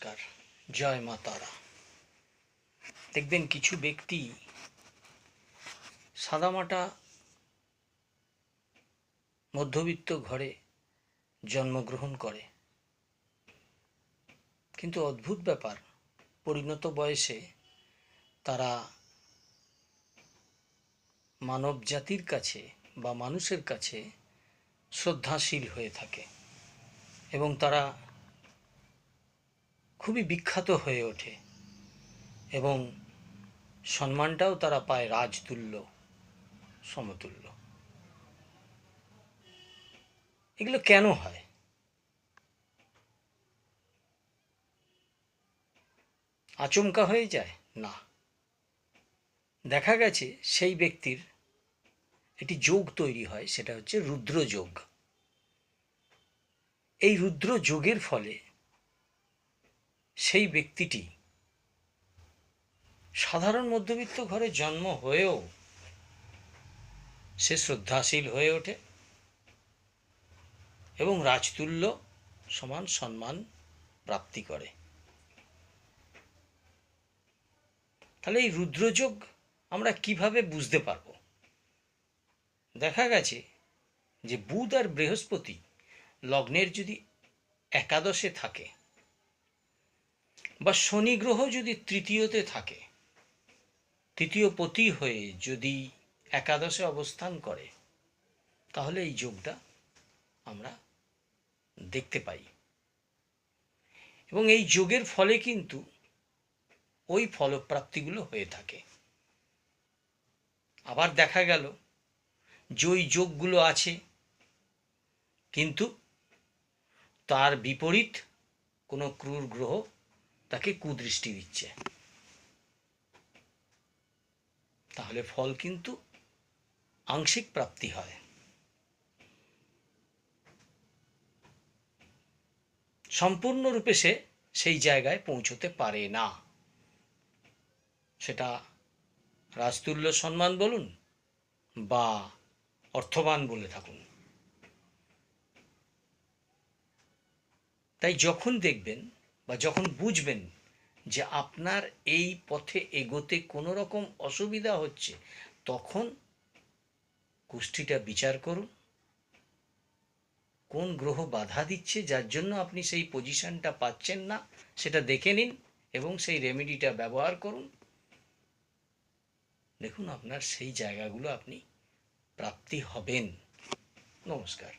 নমস্কার। জয় মা তারা। দেখবেন কিছু ব্যক্তি সাদামাটা মধ্যবিত্ত ঘরে জন্মগ্রহণ করে, কিন্তু অদ্ভুত ব্যাপার, পরিণত বয়সে তারা মানব জাতির কাছে বা মানুষের কাছে শ্রদ্ধাশীল হয়ে থাকে এবং তারা খুবই বিখ্যাত হয়ে ওঠে এবং সম্মানটাও তারা পায় রাজতুল্য, সমতুল্য। এগুলো কেন হয়? আচমকা হয়ে যায় না, দেখা গেছে সেই ব্যক্তির একটি যোগ তৈরি হয়, সেটা হচ্ছে রুদ্র যোগ। এই রুদ্র যোগের ফলে সেই ব্যক্তিটি সাধারণ মধ্যবিত্ত ঘরে জন্ম হয়েও সে শ্রদ্ধাশীল হয়ে ওঠে এবং রাজতুল্য সমান সম্মান প্রাপ্তি করে। তাহলে এই রুদ্রযোগ আমরা কিভাবে বুঝতে পারব? দেখা গেছে যে বুধ আর বৃহস্পতি লগ্নের যদি একাদশে থাকে বা শনি গ্রহ যদি তৃতীয়তে থাকে, তৃতীয় পতি হয়ে যদি একাদশে অবস্থান করে, তাহলে এই যোগটা আমরা দেখতে পাই এবং এই যোগের ফলে কিন্তু ওই ফলপ্রাপ্তিগুলো হয়ে থাকে। আবার দেখা গেল যে ওই যোগগুলো আছে কিন্তু তার বিপরীত কোনো ক্রূর গ্রহ তাকে কুদৃষ্টি দিচ্ছে, তাহলে ফল কিন্তু আংশিক প্রাপ্তি হয়। সম্পূর্ণরূপে সে সেই জায়গায় পৌঁছতে পারে না, সেটা রাজতুল্য সম্মান বলুন বা অর্থবান বলে থাকুন। তাই যখন দেখবেন বা যখন বুঝবেন যে আপনার এই পথে এগোতে কোনো রকম অসুবিধা হচ্ছে, তখন কুষ্ঠিটা বিচার করুন, কোন গ্রহ বাধা দিচ্ছে যার জন্য আপনি সেই পজিশনটা পাচ্ছেন না, সেটা দেখে নিন এবং সেই রেমেডিটা ব্যবহার করুন। দেখুন আপনার সেই জায়গাগুলো আপনি প্রাপ্তি হবেন। নমস্কার।